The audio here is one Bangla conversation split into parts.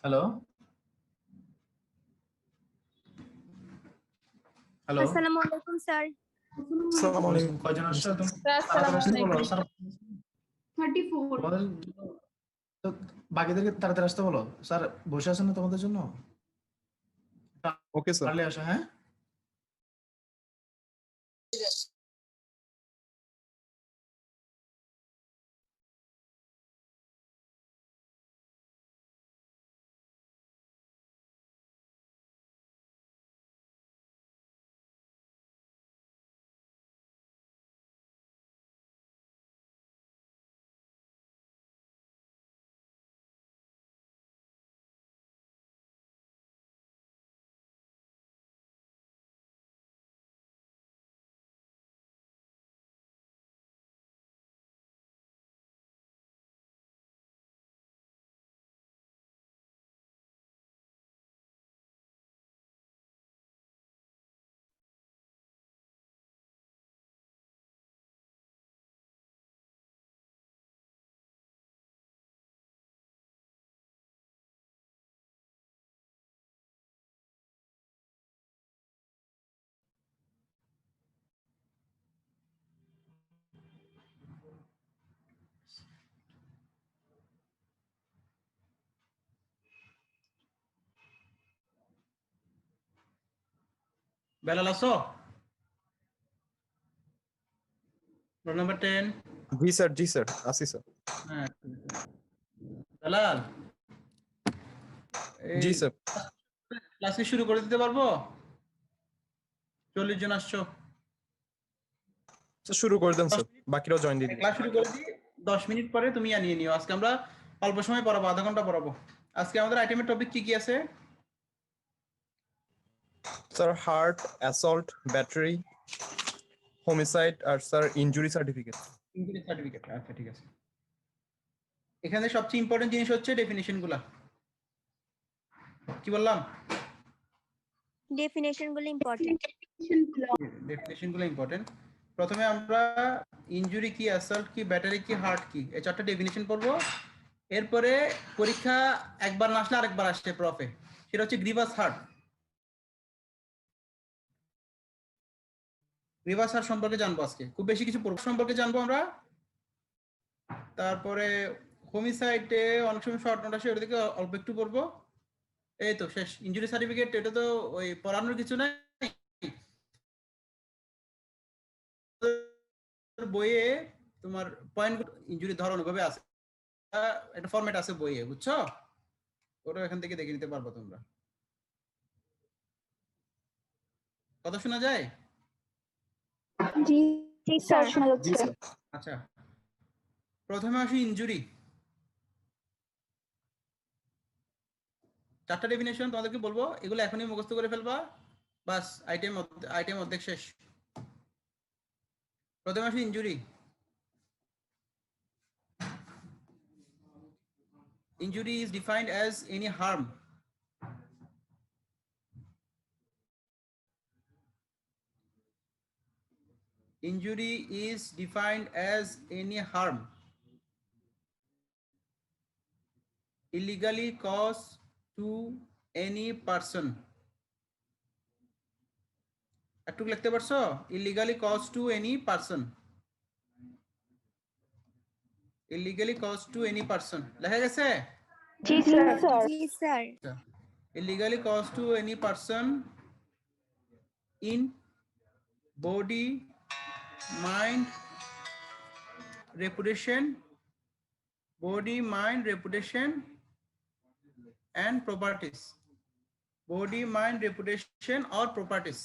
হ্যালো হ্যালো আসসালামু আলাইকুম স্যার। আসসালামু আলাইকুম। কয়জন আসছো তুমি? আসসালামু তাড়াতাড়ি আসতে বলো আলাইকুম। স্যার। 34 তোমাদের তো বাকিদেরকে তাড়াতাড়ি আসতে বলো স্যার। বসে আছেন না তোমাদের জন্য? Okay sir. পারলে আসো। হ্যাঁ, বেলাল আসো। Roll number 10। জি স্যার আসি স্যার। হ্যাঁ বেলাল, জি স্যার। ক্লাস কি শুরু করে দিতে পারবো? 40 জন আসছো। স্যার শুরু করে দেন স্যার, বাকিরাও জয়েন দিয়ে দিন। ক্লাস শুরু করে দিই। 10 মিনিট পরে তুমি আনিয়ে নিও। আজকে আমরা অল্প সময় পড়াবো, আধা ঘন্টা পড়াবো। আজকে আমাদের আইটেমের টপিক কি কি আছে? Sir hurt, assault, battery, homicide আর sir injury certificate. Injury certificate. আচ্ছা ঠিক আছে। এখানে সবচেয়ে ইম্পর্টেন্ট জিনিস হচ্ছে ডেফিনিশন গুলা। কি বললাম? ডেফিনেশন গুলো ইম্পর্টেন্ট। ডেফিনিশন গুলো ইম্পর্টেন্ট। প্রথমে আমরা ইনজুরি কি, অ্যাসল্ট কি, ব্যাটারি কি, হার্ট কি, এই চারটা ডেফিনিশন পড়বো। এরপরে পরীক্ষা একবার না আসলে আরেকবার আসছে প্রফে, সেটা হচ্ছে গ্রিভাস হার্ট। গ্রিভাস হার্ট সম্পর্কে জানবো আজকে, খুব বেশি কিছু সম্পর্কে জানবো আমরা। তারপরে হোমিসাইডে অনেক সময় শর্ট নোট আসে, ওটা থেকে অল্প একটু পড়বো। এই তো শেষ। ইনজুরি সার্টিফিকেট এটা তো ওই পড়ানোর কিছু নাই, বইয়ে তোমার পয়েন্ট ইনজুরি ধরন ভাবে আছে, একটা ফরম্যাট আছে বইয়ে, বুঝছো? ওটা এখান থেকে দেখে নিতে পারবো তোমরা। কথা শোনা যায়? জি স্যার শোনা জি যাচ্ছে। স্যার। আচ্ছা, প্রথমে আসি ইনজুরি। চারটা ডেফিনেশন তোমাদেরকে বলবো, এগুলো এখনই মুখস্থ করে ফেলবা, বাস আইটেম অর্ধেক শেষ। প্রথমে আসি injury. Injury is defined as any harm illegally caused to any person. একটু লিখতে পারছো? illegally caused to any person. illegally caused to any person লেখা গেছে? জি স্যার। জি sir. illegally caused to any person in body, mind, reputation and properties. Body, mind, reputation or properties.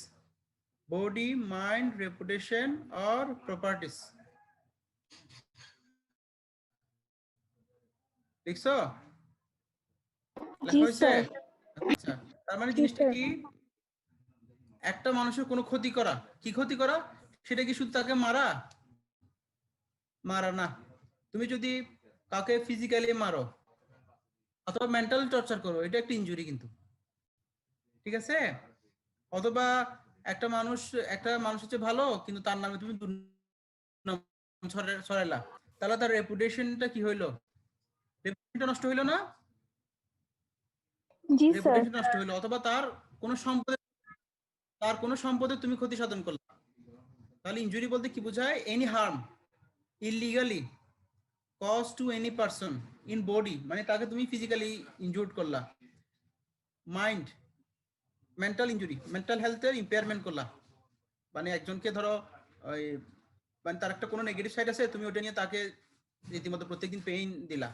Body, mind, reputation or properties. লিখছো? লেখা হয়েছে? আচ্ছা, তার মানে জিনিসটা কি? একটা মানুষের কোনো ক্ষতি করা, কি ক্ষতি করা? সেটা কি শুধু তাকে মারা? মারা না। তুমি যদি কাউকে ফিজিক্যালি মারো অথবা মেন্টাল টর্চার করো, এটা একটা ইনজুরি কিন্তু, ঠিক আছে? অথবা একটা মানুষ হচ্ছে ভালো, কিন্তু তার নামে তুমি দুর্নাম ছড়াইলা, তাহলে তার রেপুটেশনটা কি হইলো? রেপুটেশনটা নষ্ট হইলো না? জি স্যার রেপুটেশন নষ্ট হলো, অথবা তার কোনো সম্পদে তুমি ক্ষতি সাধন করলে। তাহলে ইনজুরি বলতে কি বোঝায়? Any harm illegally cause to any person in body, মানে তাকে তুমি ফিজিক্যালি ইনজুর্ড করলা। মাইন্ড মেন্টাল ইনজুরি, মেন্টাল হেলথের ইম্পেয়ারমেন্ট করলা, মানে একজনকে ধরো ওই মানে তার একটা কোনো নেগেটিভ সাইড আছে, তুমি ওটা নিয়ে তাকে রীতিমতো প্রত্যেকদিন পেইন দিলা।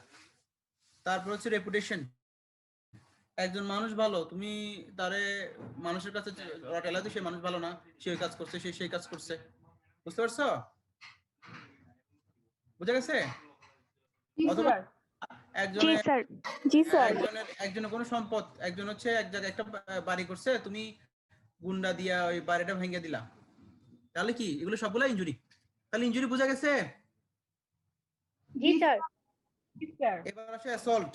তারপর হচ্ছে রেপুটেশন, একজন মানুষ ভালো, তুমি তারে মানুষের কাছে রটাইলা যে সে মানুষ ভালো না, সে ওই কাজ করছে, সে সেই কাজ করছে। বুঝতে পারছো? বুঝা গেছে? Yes, অথবা sir. জি একজনের স্যার জি স্যার একজনের কোনো সম্পদ, একজন হচ্ছে এক জায়গায় একটা বাড়ি করছে, তুমি গুন্ডা দিয়া ওই বাড়িটা ভেঙে দিলা, তাহলে কি এগুলো সবগুলো ইনজুরি? তাহলে ইনজুরি বোঝা গেছে? জি স্যার Yes, sir. এবার আসে assault.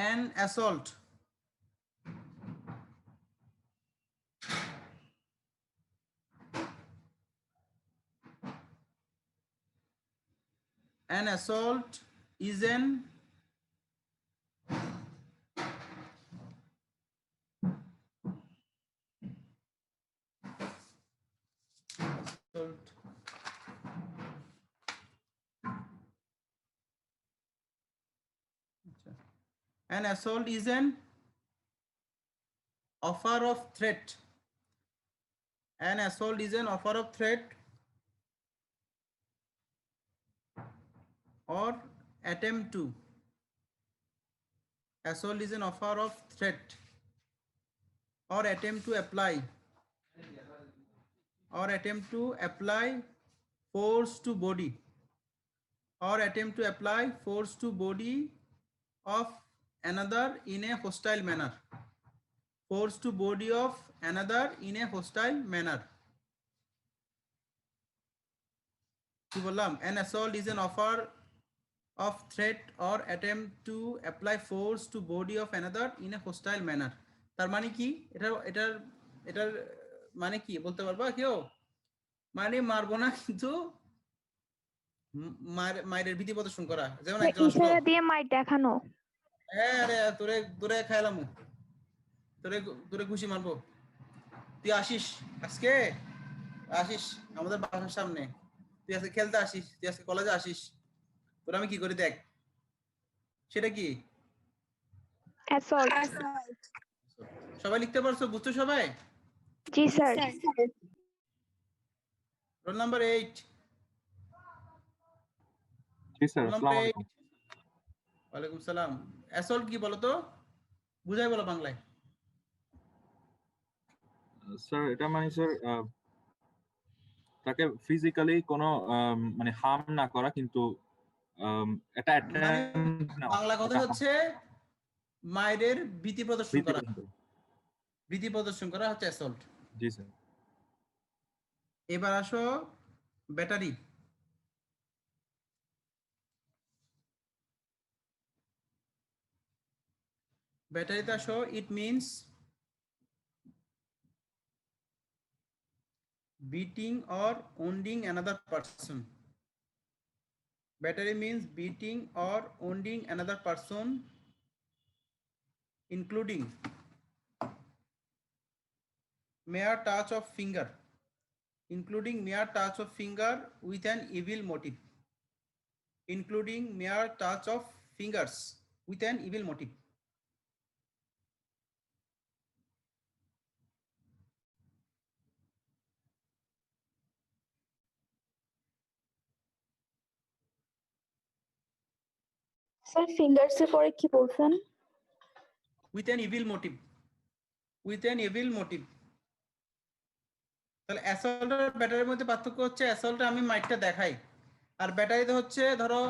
An assault an assault is an assault an assault is an offer of threat. An assault is an offer of threat or attempt to. Assault is an offer of threat or attempt to apply force to body or attempt to apply force to body of another in a hostile manner. Force to body of another in a hostile manner. কি বললাম? An assault is an offer of threat or attempt to apply force to body of another in a hostile manner. তার মানে কি? এটার এটার মানে কি বলতে পারবা কেউ? মানে মারবো না, কিন্তু মায়ের ভীতি প্রদর্শন করা। যেমন একজন আসলো, ইশারা দিয়ে মাইট দেখানো হ্যাঁ রে তোরে তোরে খাইলাম, তোরে তোরে ঘুষি মারবো, তুই আসিস আজকে, আসিস আমাদের বাসার সামনে, তুই আজকে খেলতে আসিস, তুই আজকে কলেজে আসিস, তোর আমি কি করি দেখ। সেটা কি? অ্যাসল্ট সবাই লিখতে পারছো? বুঝছো সবাই? জি স্যার রোল নাম্বার 8। জি স্যার, রোল নাম্বার আসসালামু 8। আলাইকুম। ওয়ালাইকুম সালাম। অ্যাসল্ট কি বলো তো? বুঝাই বলো বাংলায়। স্যার এটা মানে স্যার তাকে ফিজিক্যালি কোনো মানে হার্ম না করা, কিন্তু এটা মানে attempt নেওয়া, বাংলা কথা এটা হচ্ছে মায়ের ভীতি প্রদর্শন করা। প্রদর্শন করা। ভীতি প্রদর্শন করা হচ্ছে অ্যাসল্ট। জি স্যার। এবার আসো ব্যাটারি। ব্যাটারিতে আসো, it means beating or wounding another person. Battery means beating or wounding another person, including mere touch of finger, with an evil motive. Including mere touch of fingers with an evil motive. Sir fingers এর পরে কি বলছেন? With an evil motive. With an evil motive. তাহলে অ্যাসল্ট আর ব্যাটারির মধ্যে পার্থক্য হচ্ছে, অ্যাসল্টে আমি মাইটটা দেখাই, আর ব্যাটারিতে হচ্ছে ধরো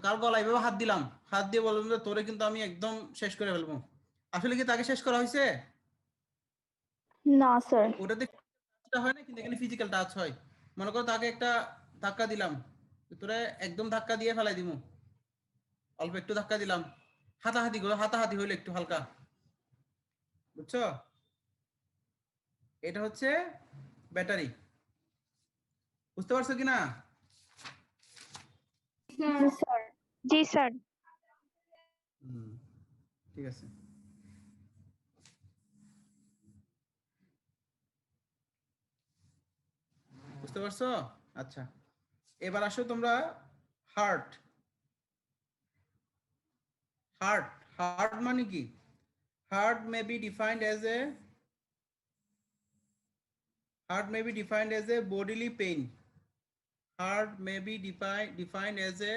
কার গলায় এভাবে হাত দিলাম, হাত দিয়ে বললাম যে তোরে কিন্তু আমি একদম শেষ করে ফেলবো। আসলে কি তাকে শেষ করা হয়েছে? না স্যার ওটাতে হয় না, কিন্তু এখানে ফিজিক্যাল টাচ হয়। মনে করো তাকে একটা ধাক্কা দিলাম, তোরে একদম ধাক্কা দিয়ে ফেলাই দিমু, অল্প একটু ধাক্কা দিলাম, হাতাহাতি হইলো একটু হালকা, বুঝছো? এটা হচ্ছে ব্যাটারি। বুঝতে পারছো কি না? জি স্যার। জি স্যার। ঠিক আছে। বুঝতে পারছো? আচ্ছা, এবার আসো তোমরা হার্ট। হার্ট হার্ট মানে কি? Heart may be defined as a bodily pain. Heart may be defined as a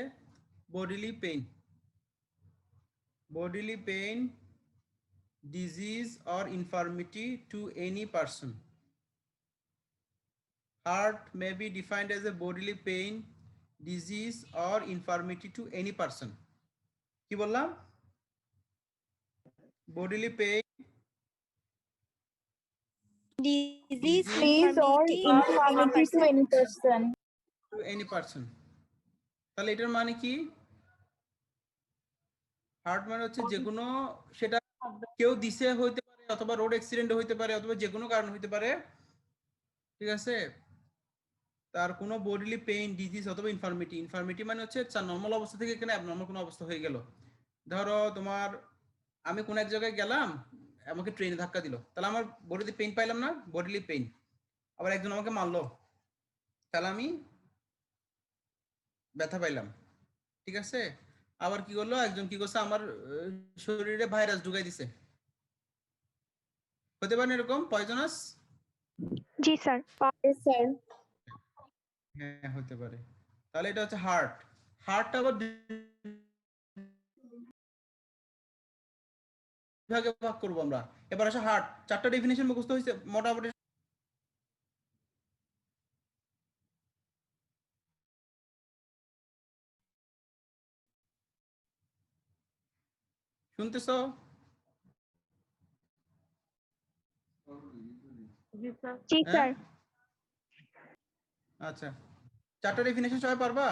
bodily pain. Bodily pain, disease or infirmity to any person. Heart may be defined as a bodily pain, disease or infirmity to any person. কি বললাম? Bodily pain, Disease or infirmity to any person. to any person. তাহলে এটার মানে কি? হার্ট মানে হচ্ছে যে কোনো, সেটা কেউ দিছে হইতে পারে, অথবা রোড অ্যাক্সিডেন্ট হইতে পারে, অথবা যে কোনো কারণ হইতে পারে, ঠিক আছে? তার কোনো বডিলি পেইন, ডিজিজ অথবা ইনফার্মিটি মানে হচ্ছে নর্মাল অবস্থা থেকে এখানে অ্যাবনর্মাল কোনো অবস্থা হয়ে গেল। ধরো তোমার, আমি কোন এক জায়গায় গেলাম, আমাকে ট্রেনে ধাক্কা দিল, তাহলে আমার বডিতে পেইন পাইলাম না, বডিলি পেইন। আবার একজন আমাকে মারলো, তাহলে আমি ব্যথা পাইলাম, ঠিক আছে? আবার কি করলো, একজন কি করছে, আমার শরীরে ভাইরাস ঢুকাই দিছে, হতে পারে এরকম পয়জনাস। জি স্যার। স্যার। হ্যাঁ হতে পারে। তাহলে এটা হচ্ছে হার্ট। হার্টটা আবার ভাগে ভাগ করবো আমরা। এবার আসে হার্ট, চারটা ডেফিনিশন মুখস্থ হয়েছে মোটামুটি। শুনতেছো? জি স্যার। আচ্ছা, চারটা ডেফিনিশন সবাই পারবা?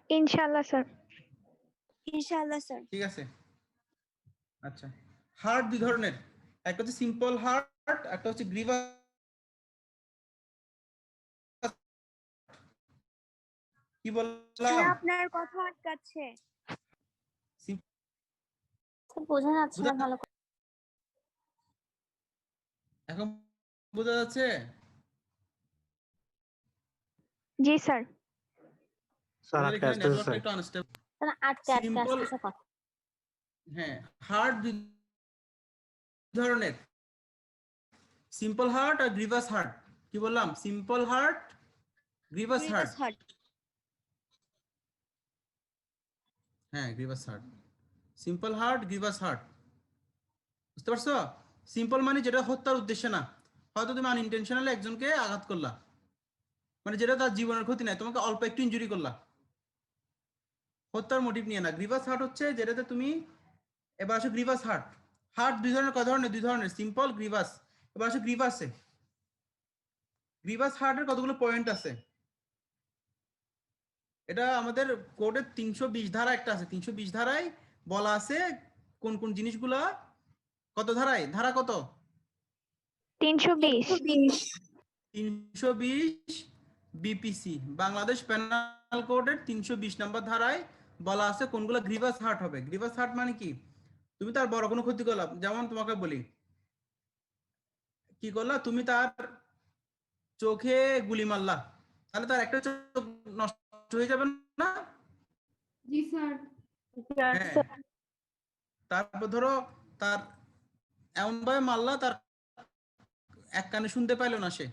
ইনশাআল্লাহ স্যার। ইনশাআল্লাহ স্যার। ঠিক আছে। আচ্ছা, হার্ট দুই ধরনের, একটা হচ্ছে সিম্পল হার্ট, একটা হচ্ছে গ্রিভাস। কি বললাম? আপনার কথা আটকাচ্ছে। Sim- বোঝা যাচ্ছে না ভালো করে। এখন বোঝা যাচ্ছে? জি স্যার। আমাদের এখানে নেটওয়ার্কটা একটু আনস্টেবল। আটকে সিম্পল, আসতেছে কথা। হ্যাঁ, হার্ট দুই ধরনের, সিম্পল হার্ট আর গ্রিভাস হার্ট। কি বললাম? Simple hurt, grievous hurt. হ্যাঁ, grievous hurt, simple hurt, grievous hurt. বুঝতে পারছো? সিম্পল মানে যেটা হত্যার উদ্দেশ্যে না, হয়তো তুমি আনইনটেনশনালি একজনকে আঘাত করলা, মানে যেটা তার জীবনের ক্ষতি নাই, তোমাকে অল্প একটু ইনজুরি করলা, হত্যার মোটিভ নিয়ে না। গ্রিভাস হার্ট হচ্ছে যেটাতে তুমি, এবার আসো গ্রিভাস হার্ট। হার্ট দুই ধরনের, কয় ধরনের? দুই ধরনের, সিম্পল, গ্রিভাস। এবার আসো গ্রিভাসে। গ্রিভাস হার্টের কতগুলো পয়েন্ট আছে, এটা আমাদের কোডের 320 ধারা একটা আছে, 320 ধারায় বলা আছে কোন কোন জিনিসগুলা, কত ধারায়, ধারা কত? 320। 320 বিপিসি, বাংলাদেশ পেনাল কোডের 320 নম্বর ধারায় বলা আছে কোনগুলো গ্রিভাস হার্ট হবে। গ্রিভাস হার্ট মানে কি? তুমি তার বড় কোনো ক্ষতি করলাম, যেমন তোমাকে বলি, কি করলা তুমি, তার চোখে গুলি মারলা, তাহলে তার একটা চোখ নষ্ট হয়ে যাবে না? জি স্যার। হ্যাঁ। তারপর ধরো তার এমন ভাবে মারলা, তার এক কানে শুনতে পাইলো না সে।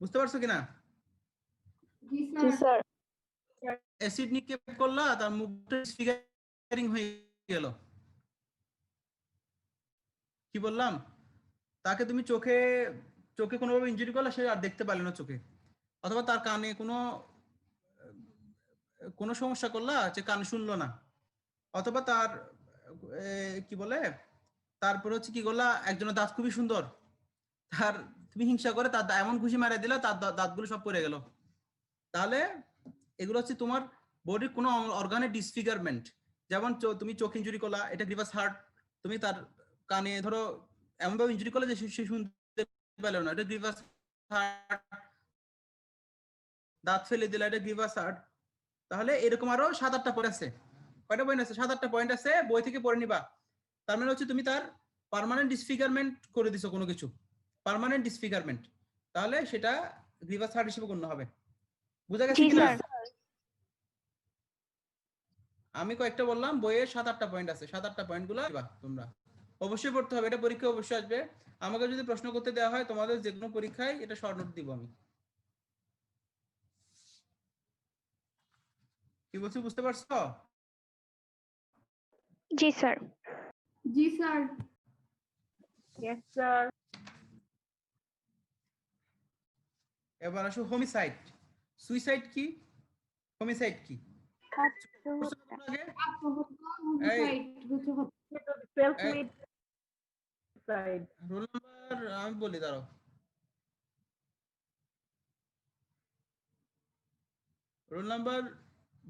বুঝতে পারছো কিনা? জি জি স্যার। স্যার। অ্যাসিড নিক্ষেপ করলা, তার মুখটা ডিসফিগারিং হয়ে গেল। কি বললাম? তাকে তুমি চোখে চোখে কোনোভাবে ইনজুরি করলা, সে আর দেখতে পারলো না চোখে, অথবা তার কানে কোনো কোনো সমস্যা করলা, যে কান শুনলো না, অথবা তার কি বলে, তারপর হচ্ছে কি করলা, একজনের দাঁত খুবই সুন্দর, তার তুমি হিংসা করে তার এমন ঘুষি মারা দিলা, তার দাঁতগুলো সব পড়ে গেল। তাহলে এগুলো হচ্ছে তোমার বডির কোনো অর্গানের ডিসফিগারমেন্ট। যেমন তুমি চোখ ইনজুরি করলা, এটা গ্রিভাস হার্ট। তুমি তার কানে ধরো এমনভাবে ইনজুরি করলে যে সে শুনতে পেলো না, এটা গ্রিভাস হার্ট। দাঁত ফেলে দিলে এটা গ্রিভাস হার্ট। তাহলে এরকম আরো 7-8টা পয়েন্ট আছে। কয়টা পয়েন্ট আছে? 7-8টা পয়েন্ট আছে, বই থেকে পড়ে নিবা। তার মানে হচ্ছে তুমি তার পার্মানেন্ট ডিসফিগারমেন্ট করে দিছো কোনো কিছু, পার্মানেন্ট ডিসফিগারমেন্ট, তাহলে সেটা গ্রিভাস হার্ট হিসেবে গণ্য হবে। বুঝা গেছে জি কিনা? স্যার। আমি কয়েকটা বললাম, বইয়ে 7-8টা পয়েন্ট আছে, 7-8টা পয়েন্ট গুলো তোমরা অবশ্যই পড়তে হবে। এটা পরীক্ষা অবশ্যই আসবে। আমাকে যদি প্রশ্ন করতে দেওয়া হয় তোমাদের যে কোনো পরীক্ষায়, এটা শর্ট নোট দিব আমি। কি বলছি বুঝতে পারছো? জি স্যার। জি স্যার। Yes, sir. এবার আসো হোমিসাইড। সুইসাইড কি, হোমিসাইড কি? আত্মহত্যা। আগে আত্মহত্যা, homicide হচ্ছে হত্যা। Self-made suicide. রোল নাম্বার আমি বলি, দাঁড়াও। রোল নাম্বার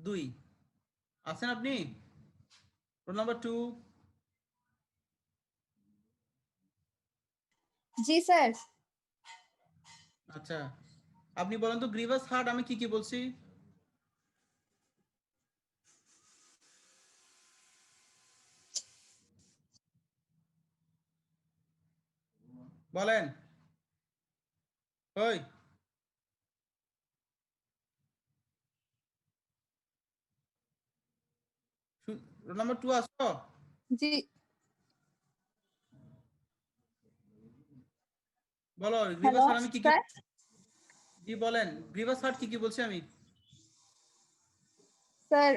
2 আছেন আপনি? Roll number 2? জি স্যার। আচ্ছা, আপনি বলেন তো গ্রিভাস হার্ট আমি কি কি বলছি? বলেন। ওই রোল নাম্বার 2 আসো? জি বলো হ্যালো গ্রিভাস হার্ট আমি কি কি? স্যার। জি বলেন, গ্রিভাস হার্ট কি কি বলছি আমি? স্যার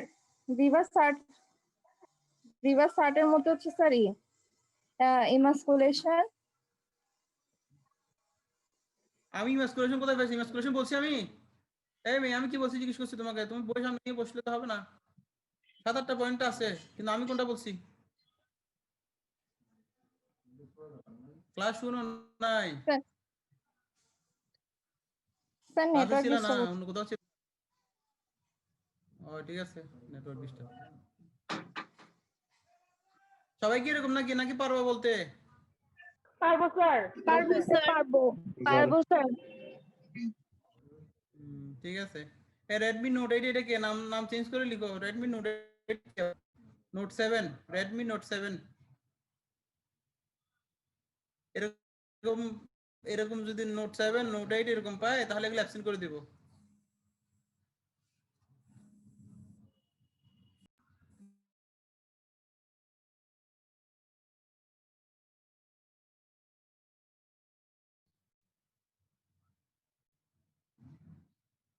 রিভার্স হার্টের মধ্যে হচ্ছে স্যার ইমাসকুলেশন। আমি ইমাসকুলেশন কোথায় পেয়েছি? ইমাসকুলেশন বলছি আমি? এই মেয়ে, আমি কি বলছি জিজ্ঞেস করছি তোমাকে, তুমি বই সামনে নিয়ে বসলে তো হবে না। 7-8টা পয়েন্ট আছে, কিন্তু আমি কোনটা বলছি? ক্লাস শুনো নাই? স্যার ক্লাসে নেটওয়ার্ক ছিল না, ডিস্টার্ব। অন্য কোথাও ছিল? ও ঠিক আছে, নেটওয়ার্ক ডিস্টার্ব। সবাই কি এরকম নাকি, নাকি পারবা বলতে? পারবো স্যার। পারবো স্যার। পারবো স্যার। ঠিক আছে। এই Redmi Note 8 এটা কে নাম নাম চেঞ্জ করে লিখো, Redmi Note 8 Note 7, Redmi Note 7। এরকম এরকম যদি Note 7 Note 8 এরকম পায়, তাহলে এগুলো অ্যাবসেন্ট করে দিব।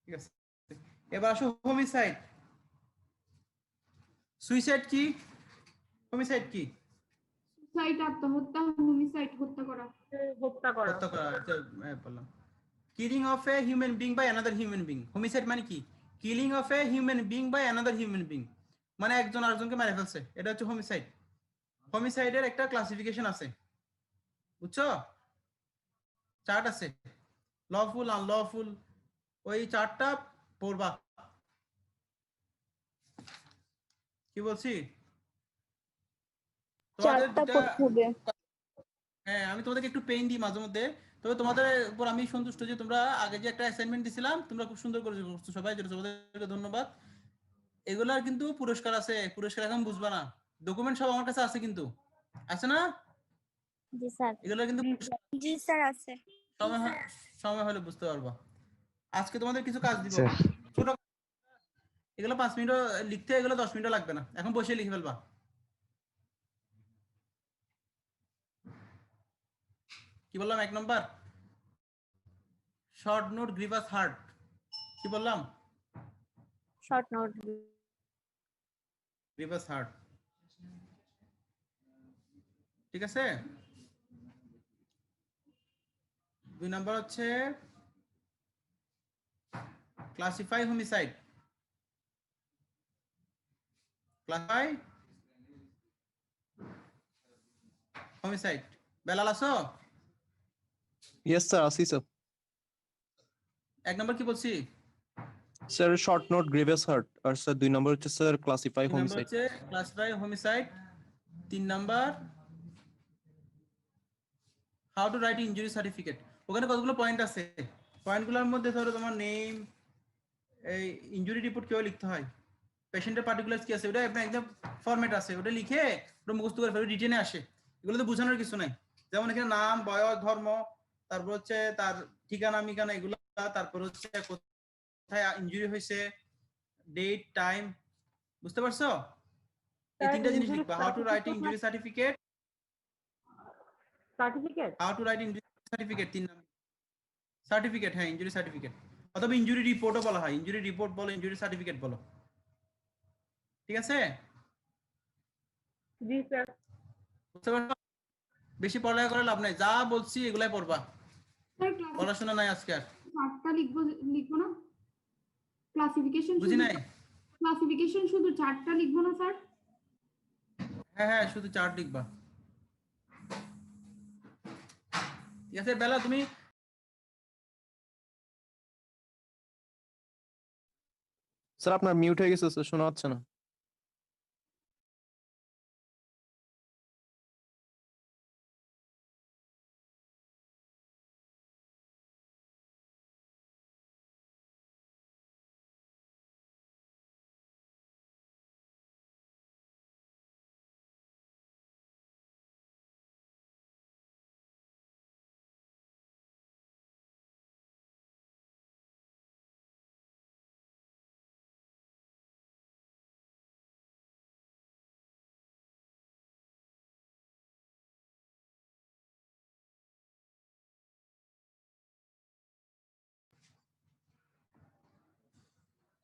ঠিক আছে, এবার আসো হোমিসাইড। সুইসাইড কি, হোমিসাইড কি? সুসাইড আত্মহত্যা, হোমিসাইড হত্যা করা। হত্যা করা। হত্যা করা, এটা বললাম। Killing of a human being by another human being. Homicide মানে কি? Killing of a human being by another human being, মানে একজন আরেকজনকে মেরে ফেলছে, এটা হচ্ছে হোমিসাইড। হোমিসাইডের একটা ক্লাসিফিকেশন আছে, বুঝছো? চার্ট আছে, লফুল আনলফুল, ওই চার্টটা পড়বা। কি বলছি তোমাদের? চারটা পড়তে হবে। হ্যাঁ, আমি তোমাদেরকে একটু পেইন দিই মাঝে মধ্যে, তবে তোমাদের উপর আমি সন্তুষ্ট যে তোমরা আগে যে একটা অ্যাসাইনমেন্ট দিছিলাম তোমরা খুব সুন্দর করে করছো সবাই, যেটা তোমাদেরকে ধন্যবাদ। এগুলার কিন্তু পুরস্কার আছে, পুরস্কার এখন বুঝবা না। ডকুমেন্ট সব আমার কাছে আছে, কিন্তু আছে না? জি স্যার। এগুলো কিন্তু জি স্যার আছে। সময় হলে বুঝতে পারবা। আজকে তোমাদের কিছু কাজ দিব, ছোট, এগুলো 5 মিনিটও লিখতে, এগুলো 10 মিনিটও লাগবে না, এখন বসে লিখে ফেলবা। কি বললাম? 1 number short note grievous hurt. কি বললাম? Short note. গ্রিভাস হার্ট, ঠিক আছে। 2 নাম্বার হচ্ছে classify homicide. Classify homicide. Belal আছো? Yes, sir. Asi, sir. 1 number কি বলছি? Sir, short note, grievous hurt. Or sir, 2 number হচ্ছে sir, classify 2 নাম্বার homicide. হচ্ছে classify homicide. 3 number how to right injury certificate. ওখানে কতগুলো পয়েন্ট আছে, পয়েন্টগুলোর মধ্যে ধরো তোমার নেম, এই ইনজুরি রিপোর্ট কেউ লিখতে হয়, পেশেন্টের পার্টিকুলার্স কি আছে ওটা আপনার একদম ফরম্যাট আছে, ওটা লিখে ওটা মুখস্থ করে ফেলে রিটেনে আসে। এগুলো তো বোঝানোর কিছু নাই। যেমন এখানে নাম, বয়স, ধর্ম, তারপর হচ্ছে তার ঠিকানা মিকানা এগুলো, তারপর হচ্ছে কোথায় ইনজুরি হয়েছে, ডেট, টাইম, বুঝতে পারছো? এই Sir, তিনটা জিনিস injury লিখবা। How to right certificate injury certificate, certificate? How to right injury certificate, 3 number certificate, হ্যাঁ ইনজুরি সার্টিফিকেট, অথবা ইনজুরি রিপোর্টও বলা হয়, ইনজুরি রিপোর্ট বলো, ইনজুরি সার্টিফিকেট বলো, ঠিক আছে? জি স্যার। বুঝতে পারছো? বেশি পড়ালেখা করে লাভ নাই, যা বলছি এগুলাই পড়বা, স্যার পড়াশোনা নাই আজকে আর। চারটা লিখবো না? ক্লাসিফিকেশন বুঝি নাই? ক্লাসিফিকেশন শুধু চারটা লিখবো না স্যার? হ্যাঁ হ্যাঁ, শুধু চার্ট লিখবা, ঠিক আছে? বেলা তুমি স্যার আপনার মিউট হয়ে গেছে স্যার, শোনা যাচ্ছে না।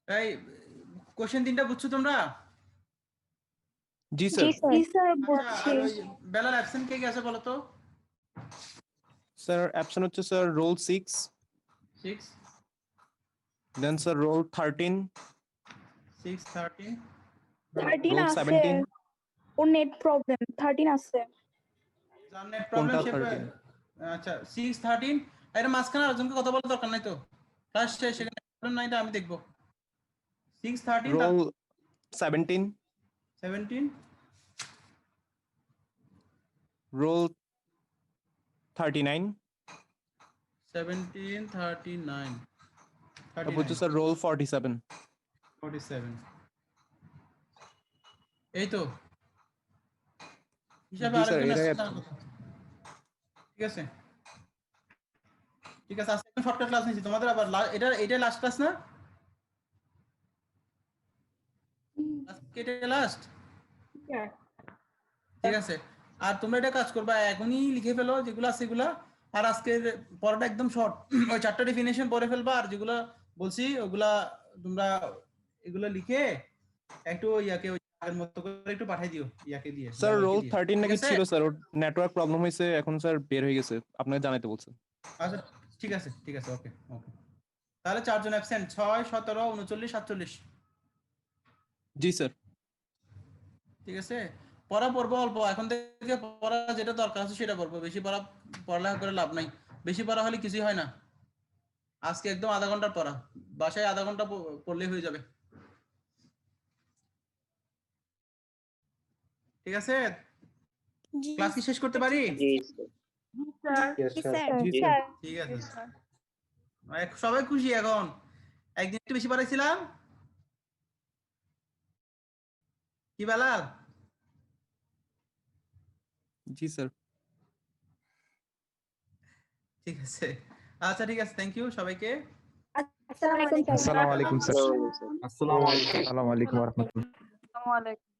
এই কোশ্চেন 3টা বুঝছো তোমরা? জি জি স্যার। স্যার। জি স্যার আচ্ছা, বুঝছি। আর ওই বেলার অ্যাবসেন্ট কে কে আছে বলো তো? স্যার অ্যাবসেন্ট হচ্ছে স্যার রোল 6, 6 দেন স্যার রোল 13, 6 13 13 রোল আছে। 17। ও নেট প্রবলেম 13 আছে। জানেট প্রবলেম কোনটা শেপে। 13? আচ্ছা 6 13, এর মাঝখানে আরেকজনকে কথা বলার দরকার নাই তো, ক্লাস শেষ, সেখানে প্রবলেম নাই, এটা আমি দেখব। 6 13 রোল 17, 17 রোল 39, 17 39 তারপর হচ্ছে স্যার রোল 47। 47, এই তো হিসাবে জি স্যার, আরেকজন এটাই আছে, ঠিক আছে? ঠিক আছে, আজকে শর্টকাট ক্লাস নিয়েছি তোমাদের, আবার এটা লাস্ট ক্লাস না? আজকে এটা লাস্ট, স্যার ঠিক আছে? আর তোমরা এটা কাজ করবা, এখনই লিখে ফেলো যেগুলো আছে এগুলা, আর আজকের পড়াটা একদম শর্ট, ওই 4টা ডেফিনেশন পড়ে ফেলবা, আর যেগুলো বলছি ওগুলা তোমরা এগুলো লিখে একটু ইয়াকে ওই আগের মতো করে একটু পাঠিয়ে দিও, ইয়াকে দিয়ে, স্যার জামাইকে রোল দিয়ে, 13 নাকি ঠিক আছে? ছিল স্যার, ওর নেটওয়ার্ক প্রবলেম হয়েছে, এখন স্যার বের হয়ে গেছে, আপনাকে জানাইতে বলছে। আচ্ছা ঠিক আছে, ঠিক আছে, ওকে ওকে। তাহলে 4 জন অ্যাবসেন্ট, 6 17 39 47, জি স্যার। ঠিক আছে? পড়া পড়বো অল্প, এখন থেকে পড়া যেটা দরকার আছে সেটা পড়বো, বেশি পড়ালেখা করে লাভ নাই, বেশি পড়া হলে কিছুই হয় না। আজকে একদম আধা ঘন্টার পড়া, বাসায় আধা ঘন্টা পড়লেই হয়ে যাবে, ঠিক আছে? জি ক্লাস কি শেষ করতে পারি? জি স্যার। জি স্যার। জি জি স্যার। স্যার। ঠিক আছে, সবাই খুশি এখন? একদিন একটু বেশি পড়াইছিলাম কি বেলা? জি স্যার। ঠিক আছে, আচ্ছা ঠিক আছে, থ্যাংক ইউ সবাইকে। আসসালামু আলাইকুম স্যার। আসসালামু আলাইকুম স্যার। আসসালামু আলাইকুম। আসসালামু আলাইকুম ওয়া রাহমাতুল্লাহ। আসসালামু আলাইকুম।